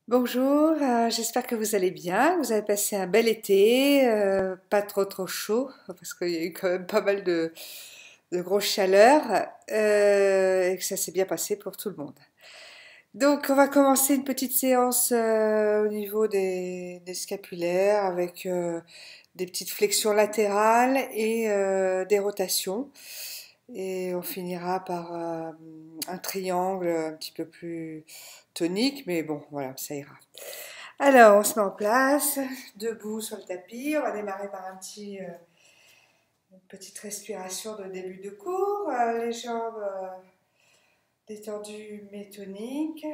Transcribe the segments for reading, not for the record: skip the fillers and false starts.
Bonjour, j'espère que vous allez bien, que vous avez passé un bel été, pas trop chaud, parce qu'il y a eu quand même pas mal de grosses chaleurs, et que ça s'est bien passé pour tout le monde. Donc on va commencer une petite séance au niveau des scapulaires avec des petites flexions latérales et des rotations. Et on finira par un triangle un petit peu plus tonique, mais bon, voilà, ça ira. Alors, on se met en place, debout sur le tapis. On va démarrer par une petite respiration de début de cours. Les jambes détendues mais toniques.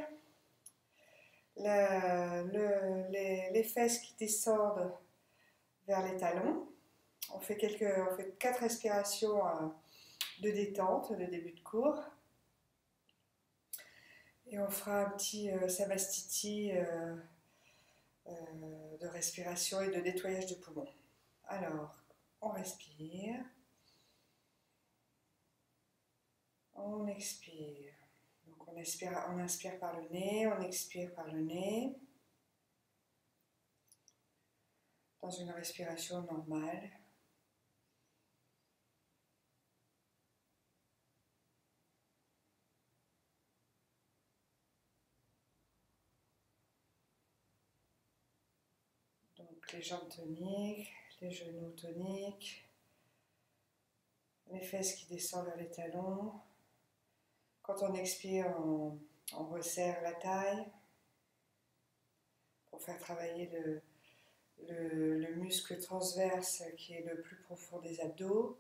Les fesses qui descendent vers les talons. On fait quatre respirations de détente, de début de cours. Et on fera un petit savastiti de respiration et de nettoyage de poumons. Alors, on respire, on expire. Donc on inspire par le nez, on expire par le nez, dans une respiration normale. Donc les jambes toniques, les genoux toniques, les fesses qui descendent vers les talons. Quand on expire, on resserre la taille pour faire travailler le muscle transverse qui est le plus profond des abdos.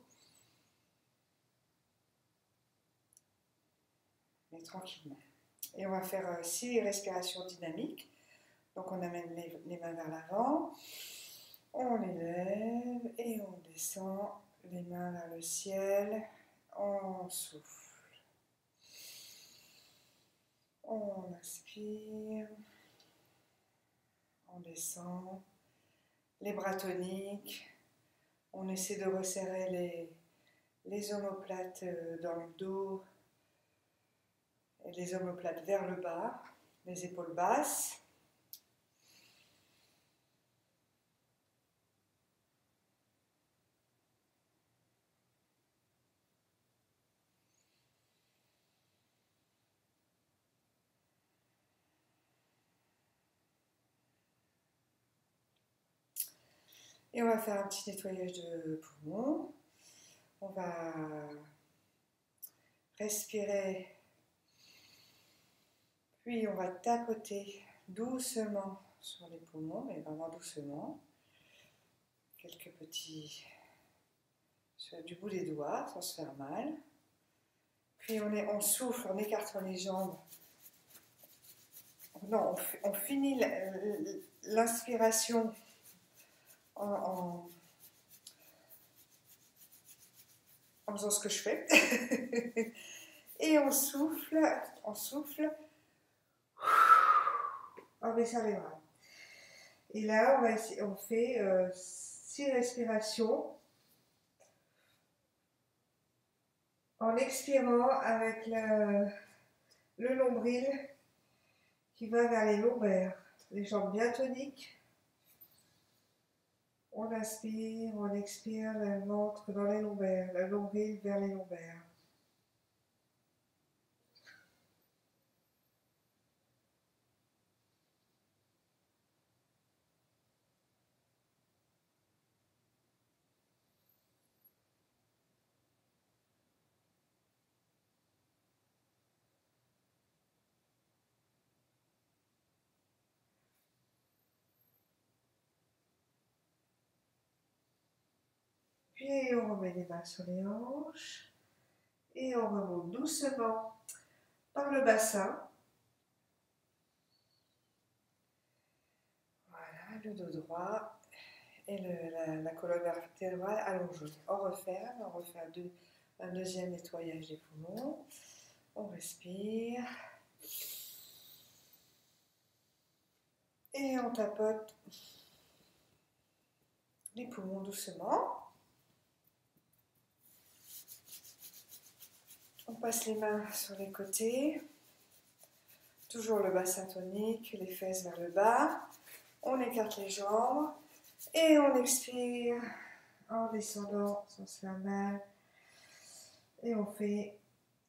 Mais tranquillement. Et on va faire 6 respirations dynamiques. Donc on amène les mains vers l'avant, on les lève et on descend, les mains vers le ciel, on souffle. On inspire, on descend, les bras toniques, on essaie de resserrer les omoplates dans le dos et les omoplates vers le bas, les épaules basses. Et on va faire un petit nettoyage de poumons. On va respirer, puis on va tapoter doucement sur les poumons, mais vraiment doucement. Quelques petits du bout des doigts, sans se faire mal. Puis on souffle en écartant les jambes. Non, on finit l'inspiration en faisant ce que je fais. Et on souffle, on baisse les bras. Et là, on fait 6 respirations en expirant avec le nombril qui va vers les lombaires. Les jambes bien toniques. On inspire, on expire, le ventre dans les lombaires, le nombril vers les lombaires. Puis on remet les mains sur les hanches et on remonte doucement par le bassin. Voilà, le dos droit et la colonne vertébrale allongée. On referme, on refait un deuxième nettoyage des poumons. On respire. Et on tapote les poumons doucement. On passe les mains sur les côtés, Toujours le bassin tonique, les fesses vers le bas. On écarte les jambes et on expire en descendant sans se faire mal. Et on fait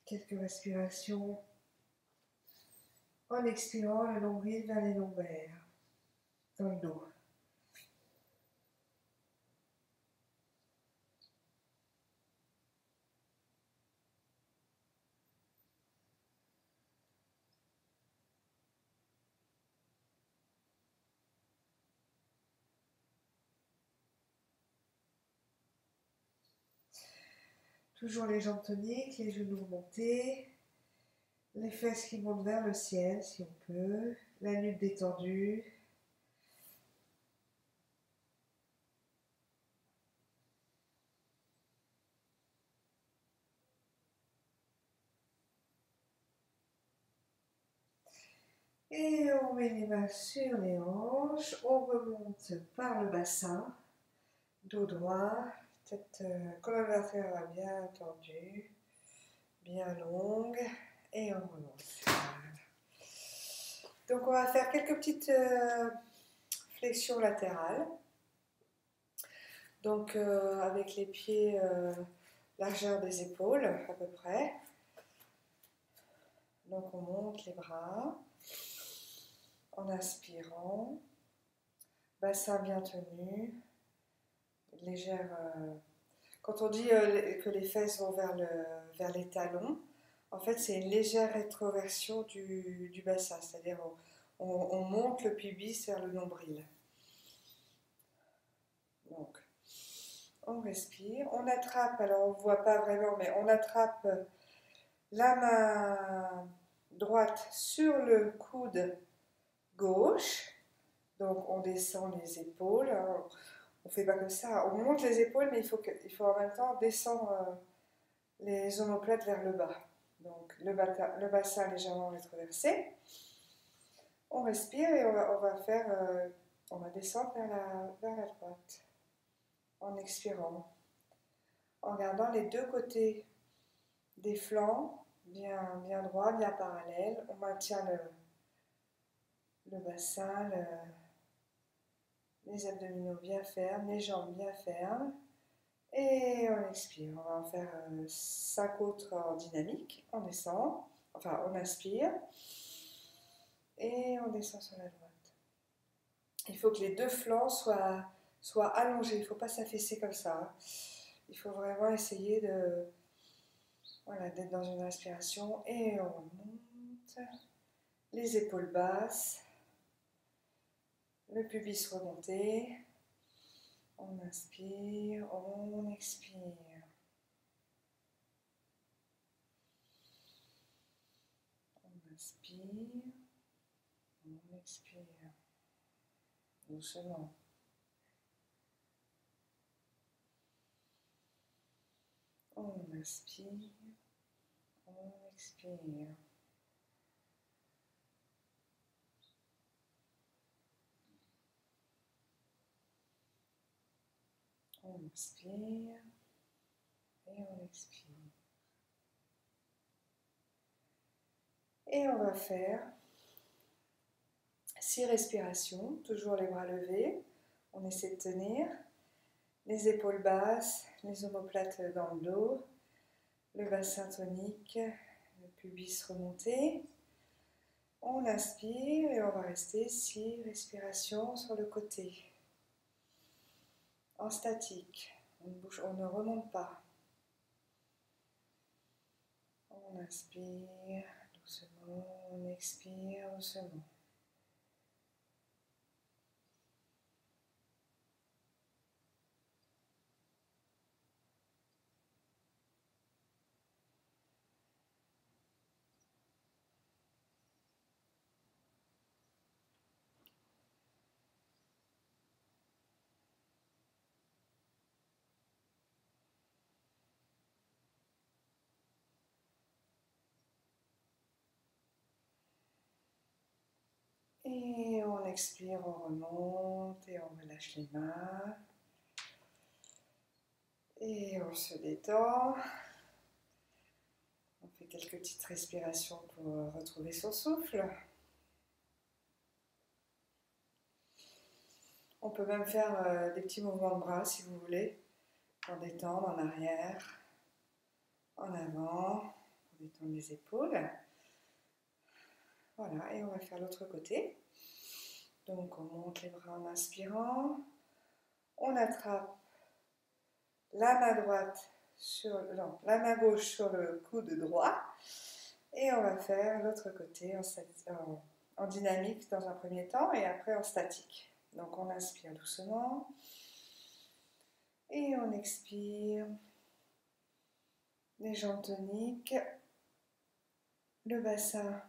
quelques respirations en expirant le nombril vers les lombaires, dans le dos. Toujours les jambes toniques, les genoux remontés, les fesses qui montent vers le ciel si on peut, la nuque détendue. Et on met les mains sur les hanches, on remonte par le bassin, dos droit, tête, colonne vertébrale bien tendue, bien longue, et on remonte. Donc on va faire quelques petites flexions latérales. Donc avec les pieds largeur des épaules à peu près. Donc on monte les bras en inspirant, bassin bien tenu, légère. Quand on dit que les fesses vont vers les talons, en fait c'est une légère rétroversion du bassin, c'est-à-dire on monte le pubis vers le nombril. Donc on respire, on attrape, alors on ne voit pas vraiment, mais on attrape la main droite sur le coude gauche, donc on descend les épaules, hein. On ne fait pas comme ça, on monte les épaules, mais il faut en même temps descendre les omoplates vers le bas. Donc le bassin légèrement rétroversé. On respire et on va descendre vers la droite en expirant, en gardant les deux côtés des flancs bien droits, bien parallèles. On maintient le bassin, les abdominaux bien fermes, les jambes bien fermes. Et on expire. On va en faire 5 autres en dynamique. On descend, enfin on inspire. Et on descend sur la droite. Il faut que les deux flancs soient allongés. Il ne faut pas s'affaisser comme ça. Il faut vraiment essayer d'être dans une respiration. Et on remonte. Les épaules basses. Le pubis remonté. On inspire, on expire. On inspire, on expire. Doucement. On inspire, on expire. On inspire et on expire. Et on va faire 6 respirations, toujours les bras levés. On essaie de tenir les épaules basses, les omoplates dans le dos, le bassin tonique, le pubis remonté. On inspire et on va rester 6 respirations sur le côté. En statique, on ne remonte pas. On inspire doucement, on expire doucement. Et on expire, on remonte et on relâche les mains. Et on se détend. On fait quelques petites respirations pour retrouver son souffle. On peut même faire des petits mouvements de bras si vous voulez, pour détendre en arrière, en avant, pour détendre les épaules. Voilà, et on va faire l'autre côté. Donc on monte les bras en inspirant, on attrape la main droite sur, non, la main gauche sur le coude droit, et on va faire l'autre côté en dynamique dans un premier temps et après en statique. Donc on inspire doucement et on expire. Les jambes toniques, le bassin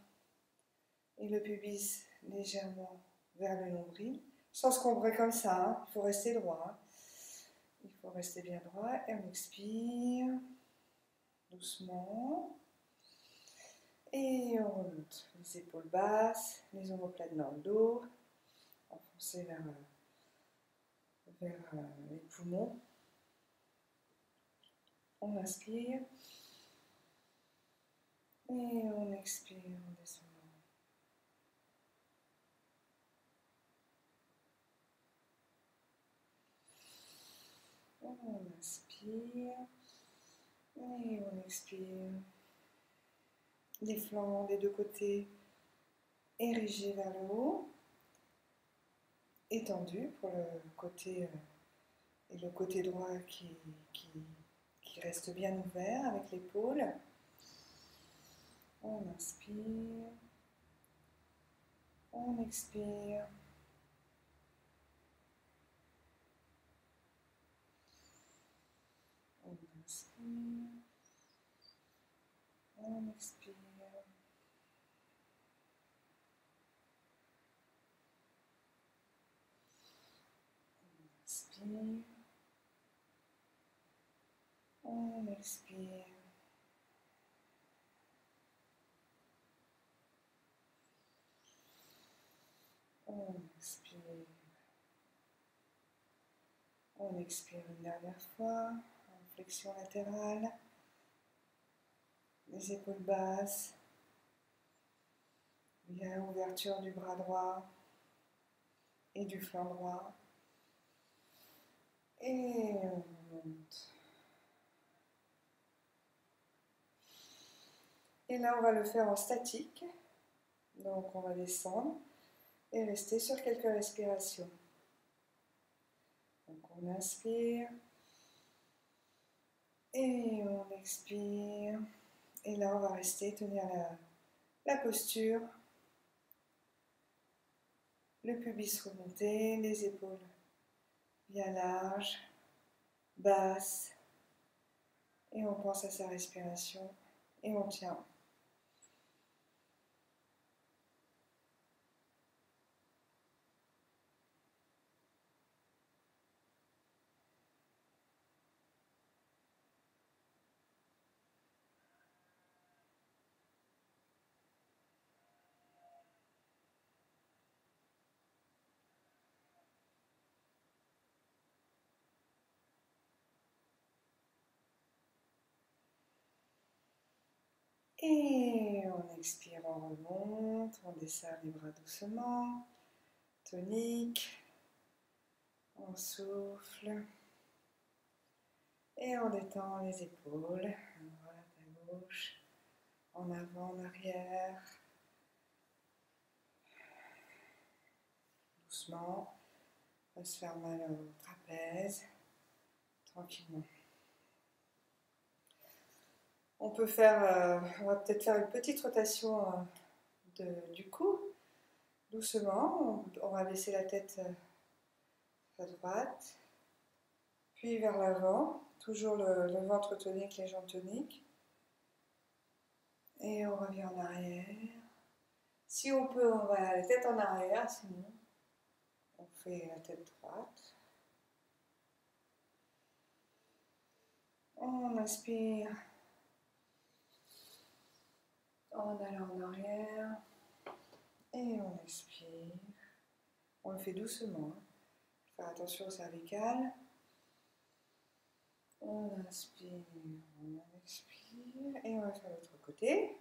et le pubis légèrement vers le nombril, sans se combrer comme ça, hein. Il faut rester droit. Hein. Il faut rester bien droit et on expire doucement. Et on remonte les épaules basses, les omoplates dans le dos, enfoncés vers les poumons. On inspire et on expire en descendant. On inspire et on expire. Les flancs des deux côtés érigés vers le haut, étendus pour le côté et le côté droit qui reste bien ouvert avec l'épaule. On inspire, on expire. On inspire, on expire. Inspire, on expire. On inspire. On expire une dernière fois, en flexion latérale, les épaules basses, bien ouverture du bras droit et du flanc droit. Et on monte. Et là, on va le faire en statique. Donc, on va descendre et rester sur quelques respirations. Donc, on inspire et on expire. Et là, on va rester, tenir la posture. Le pubis remonté, les épaules bien larges, basses. Et on pense à sa respiration et on tient. Et on expire, on remonte, on desserre les bras doucement, tonique, on souffle et on détend les épaules, à droite, à gauche, en avant, en arrière, doucement, on va se faire mal au trapèze, tranquillement. On peut faire, on va peut-être faire une petite rotation du cou, doucement. On va laisser la tête à droite, puis vers l'avant, toujours le ventre tonique, les jambes toniques. Et on revient en arrière. Si on peut, on va la tête en arrière, sinon on fait la tête droite. On inspire en allant en arrière et on expire. On le fait doucement. Hein. Faire attention au cervical. On inspire, on expire et on va faire l'autre côté.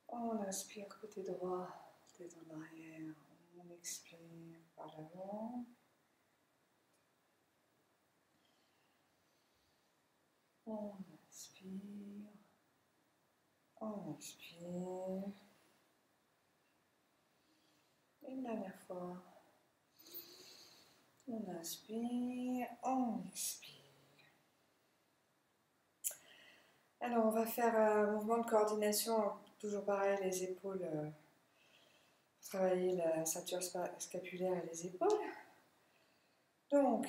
On inspire côté droit, tête en arrière, On expire par l'avant. On inspire. On expire. Une dernière fois. On inspire. On expire. Alors, on va faire un mouvement de coordination, toujours pareil, les épaules, travailler la ceinture scapulaire et les épaules. Donc,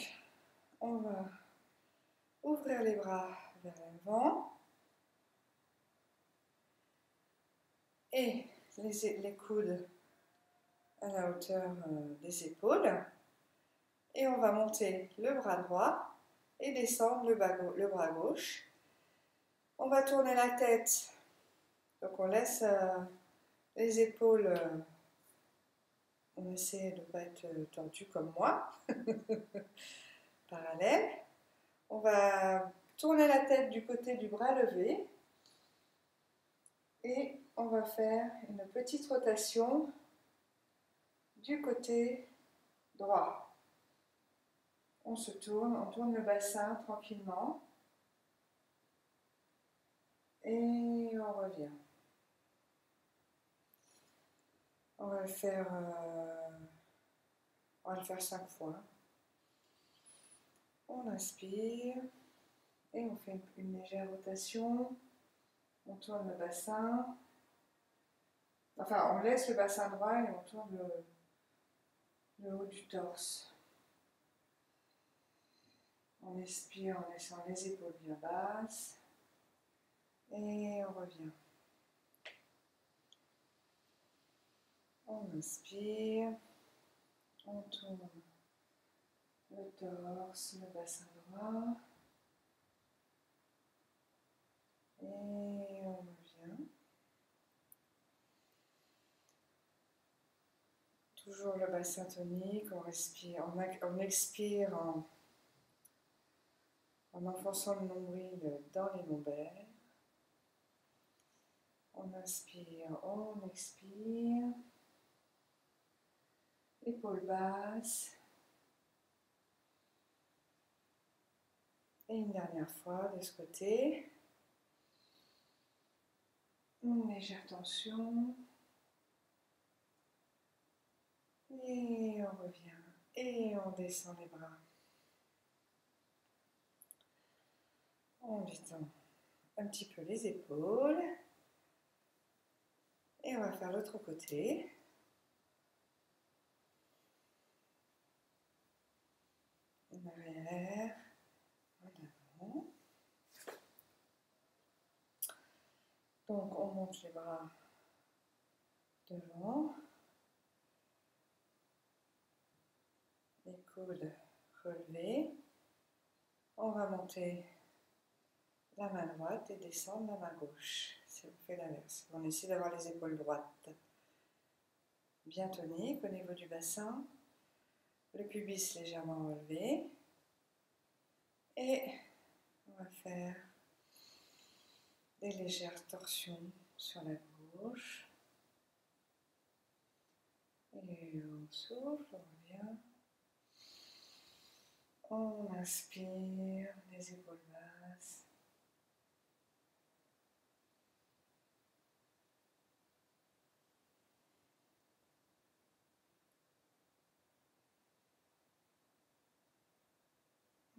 on va ouvrir les bras vers l'avant et les coudes à la hauteur des épaules. Et on va monter le bras droit et descendre le bras gauche. On va tourner la tête, donc on laisse les épaules, on essaie de ne pas être tendu comme moi, parallèle. On va tourner la tête du côté du bras levé et on va faire une petite rotation du côté droit. On se tourne, on tourne le bassin tranquillement et on revient. On va le faire 5 fois. On inspire et on fait une légère rotation. On tourne le bassin. Enfin, on laisse le bassin droit et on tourne le haut du torse. On expire en laissant les épaules bien basses. Et on revient. On inspire. On tourne le torse, le bassin droit. Et on revient. Toujours le bassin tonique, on respire, on expire en enfonçant le nombril dans les lombaires. On inspire, on expire. Épaules basses. Et une dernière fois de ce côté. Une légère tension. Et on revient. Et on descend les bras. On détend un petit peu les épaules. Et on va faire l'autre côté. En arrière, en avant. Donc on monte les bras devant. Les coudes relevés. On va monter la main droite et descendre la main gauche. Si on fait l'inverse, on essaie d'avoir les épaules droites bien toniques au niveau du bassin, le pubis légèrement relevé. Et on va faire des légères torsions sur la gauche. Et on souffle, on revient. On inspire, les épaules basses.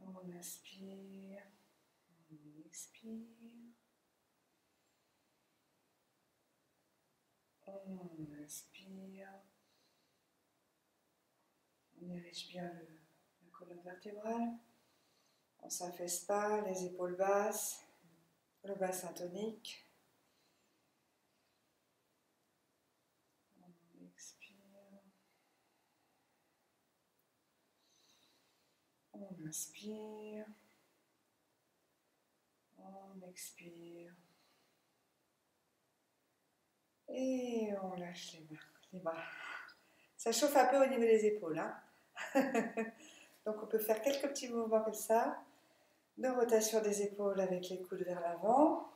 On inspire, on expire. On inspire. On dirige bien la colonne vertébrale. On ne s'affaisse pas, les épaules basses, le bassin tonique. On expire. On inspire. On expire. Et on lâche les bras. Ça chauffe un peu au niveau des épaules, hein. Donc on peut faire quelques petits mouvements comme ça, de rotation des épaules avec les coudes vers l'avant,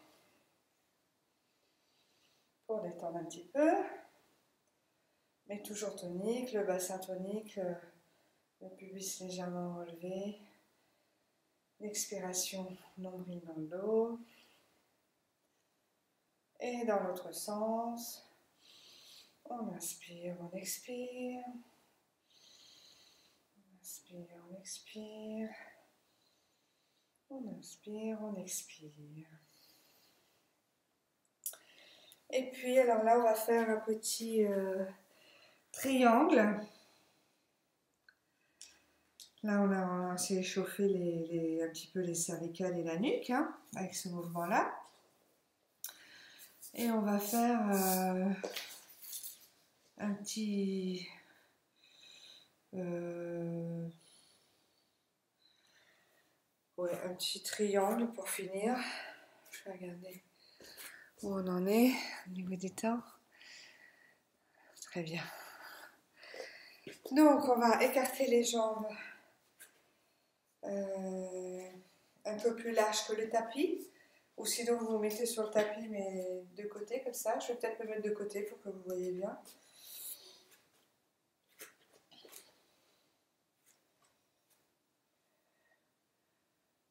pour détendre un petit peu. mais toujours tonique, le bassin tonique, le pubis légèrement relevé. L'expiration, nombril dans le dos. Et dans l'autre sens, on inspire, on expire. On inspire, on expire. On inspire, on expire. Et puis, alors là, on va faire un petit triangle. Là, on a essayé de chauffer un petit peu les cervicales et la nuque, hein, avec ce mouvement-là. Et on va faire un petit... un petit triangle pour finir. Je vais regarder où on en est au niveau des temps. Très bien. Donc, on va écarter les jambes un peu plus large que le tapis. Ou sinon, vous vous mettez sur le tapis, mais de côté, comme ça. Je vais peut-être me mettre de côté pour que vous voyez bien.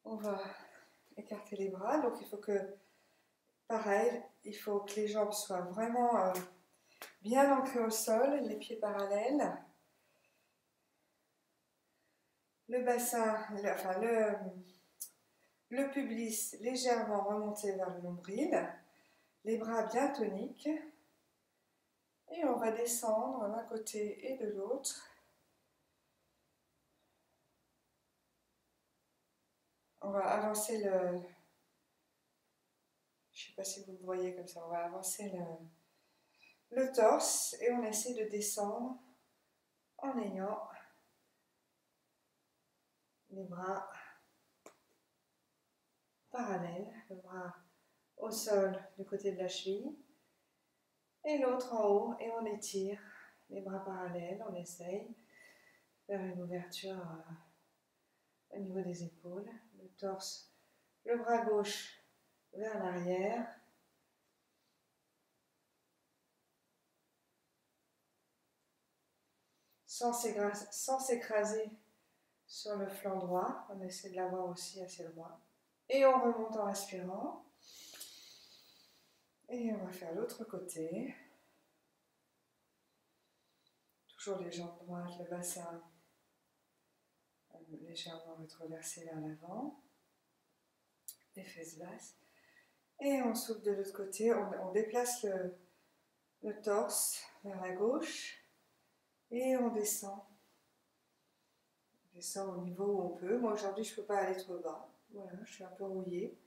On va écarter les bras. Donc, il faut que, pareil, il faut que les jambes soient vraiment bien ancrées au sol, les pieds parallèles. Le bassin, le pubis légèrement remonté vers le nombril, les bras bien toniques, et on va descendre d'un côté et de l'autre. On va avancer je ne sais pas si vous le voyez comme ça, on va avancer le torse et on essaie de descendre en ayant les bras parallèles, le bras au sol du côté de la cheville et l'autre en haut, et on étire les bras parallèles, on essaye faire une ouverture au niveau des épaules, le torse, le bras gauche vers l'arrière, sans s'écraser sur le flanc droit, on essaie de l'avoir aussi assez droit, et on remonte en respirant, et on va faire l'autre côté, toujours les jambes droites, le bassin légèrement rétroversé vers l'avant, les fesses basses, et on souffle de l'autre côté, on déplace le torse vers la gauche, et on descend. On descend au niveau où on peut. Moi aujourd'hui je ne peux pas aller trop bas, voilà, je suis un peu rouillée,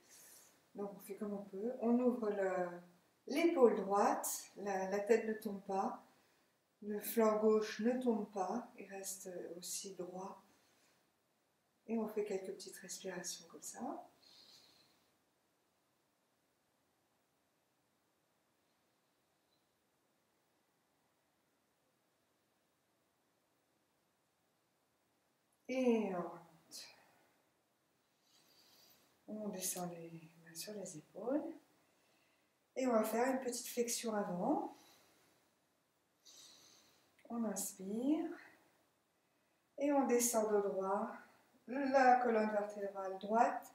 donc on fait comme on peut. On ouvre l'épaule droite, la tête ne tombe pas, le flanc gauche ne tombe pas, il reste aussi droit, et on fait quelques petites respirations comme ça. Et on remonte. On descend les mains sur les épaules. Et on va faire une petite flexion avant. On inspire. Et on descend de droit. La colonne vertébrale droite.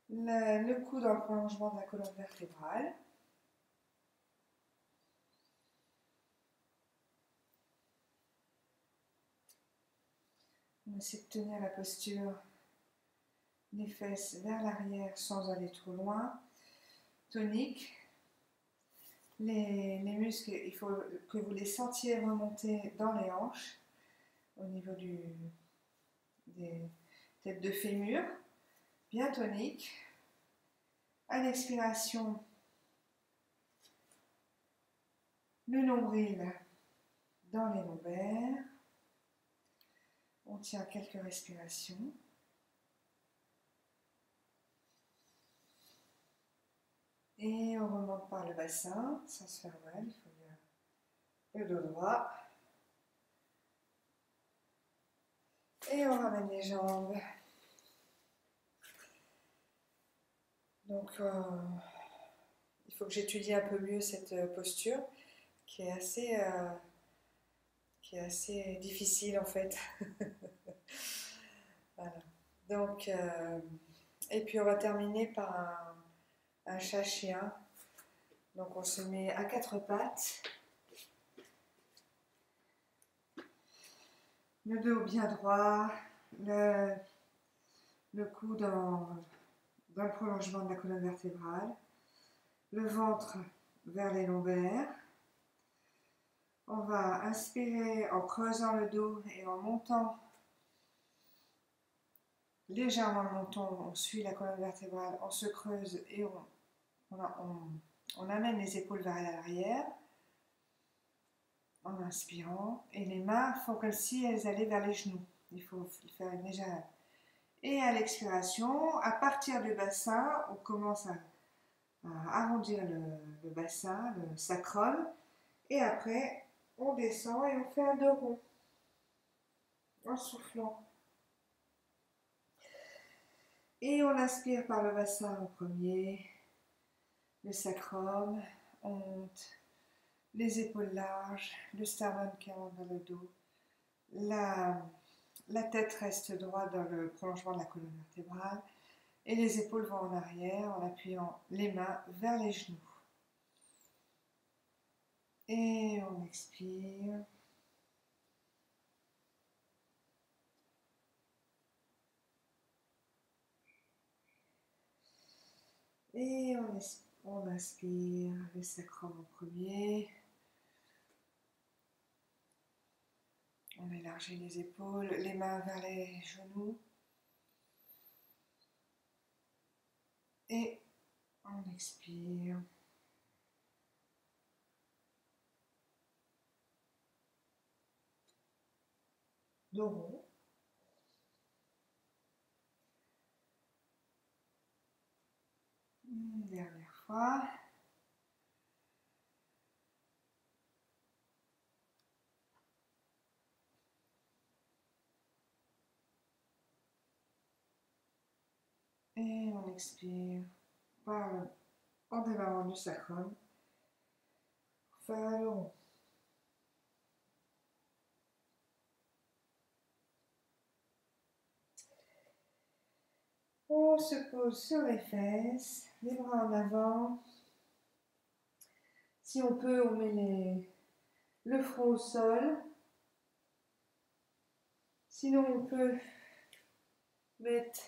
Le coude dans le prolongement de la colonne vertébrale. On essaie de tenir la posture, les fesses vers l'arrière sans aller trop loin. Tonique. Les muscles, il faut que vous les sentiez remonter dans les hanches, au niveau des têtes de fémur, bien tonique. À l'expiration, le nombril dans les lombaires. On tient quelques respirations. Et on remonte par le bassin, sans se faire mal, il faut bien le dos droit. Et on ramène les jambes. Donc, il faut que j'étudie un peu mieux cette posture, qui est assez qui est assez difficile en fait. Voilà. Donc, et puis on va terminer par un chat-chien. Donc on se met à quatre pattes, le dos bien droit, le, le cou dans le prolongement de la colonne vertébrale, le ventre vers les lombaires. On va inspirer en creusant le dos et en montant légèrement le menton, on suit la colonne vertébrale, on se creuse et on amène les épaules vers l'arrière en inspirant et les mains font comme si elles allaient vers les genoux. Il faut faire une légère. Et à l'expiration, à partir du bassin, on commence à arrondir le bassin, le sacrum, et après on descend et on fait un dos rond en soufflant. Et on inspire par le bassin en premier, le sacrum, on monte les épaules larges, le sternum qui rentre dans le dos, la tête reste droite dans le prolongement de la colonne vertébrale et les épaules vont en arrière en appuyant les mains vers les genoux. Et on expire. Et on inspire le sacrum en premier. On élargit les épaules, les mains vers les genoux. Et on expire. Dos rond. Une dernière fois. Et on expire en démarrant du sacrum. Faire le rond. On se pose sur les fesses, les bras en avant. Si on peut, on met le front au sol. Sinon, on peut mettre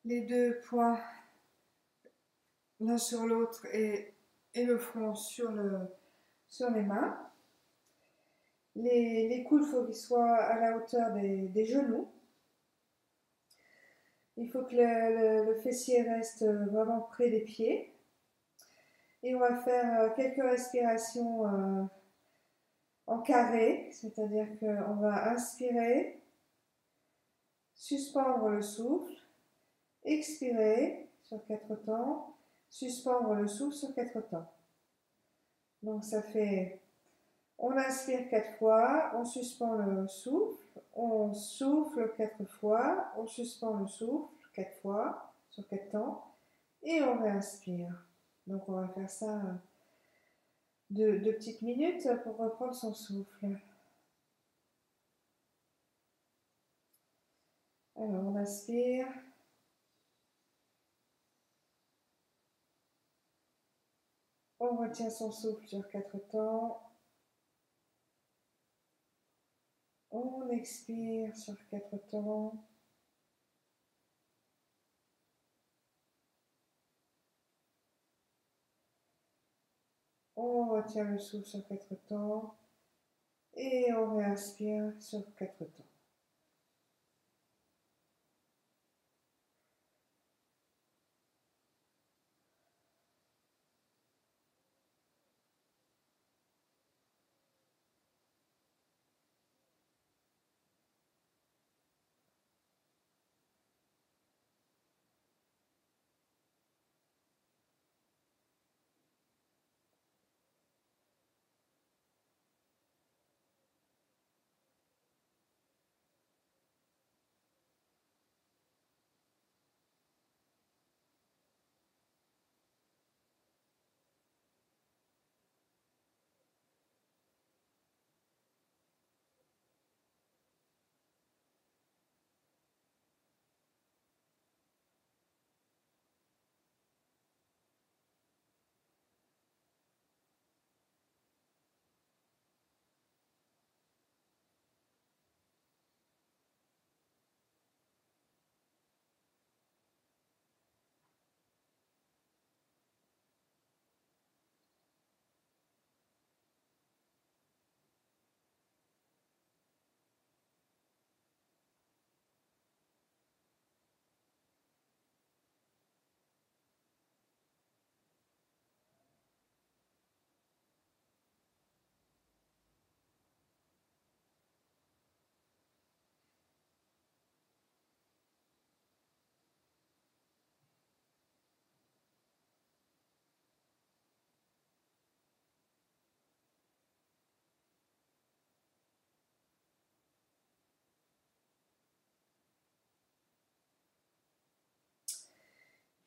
les deux poings l'un sur l'autre et le front sur les mains. Les coudes, il faut qu'ils soient à la hauteur des genoux. Il faut que le fessier reste vraiment près des pieds. Et on va faire quelques respirations en carré, c'est-à-dire qu'on va inspirer, suspendre le souffle, expirer sur 4 temps, suspendre le souffle sur 4 temps. Donc ça fait, on inspire 4 fois, on suspend le souffle, on souffle 4 fois, on suspend le souffle 4 fois sur 4 temps et on réinspire. Donc on va faire ça deux petites minutes pour reprendre son souffle. Alors on inspire. On retient son souffle sur 4 temps. On expire sur 4 temps. On retient le souffle sur 4 temps. Et on réinspire sur 4 temps.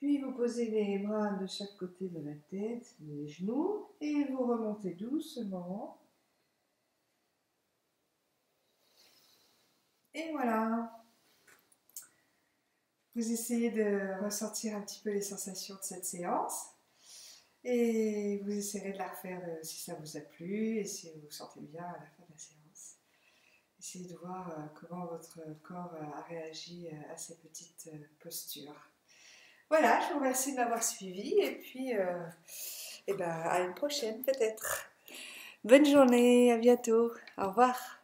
Puis vous posez les bras de chaque côté de la tête, les genoux, et vous remontez doucement. Et voilà. Vous essayez de ressentir un petit peu les sensations de cette séance. Et vous essayerez de la refaire si ça vous a plu et si vous vous sentez bien à la fin de la séance. Essayez de voir comment votre corps a réagi à ces petites postures. Voilà, je vous remercie de m'avoir suivi et puis à une prochaine peut-être. Bonne journée, à bientôt, au revoir.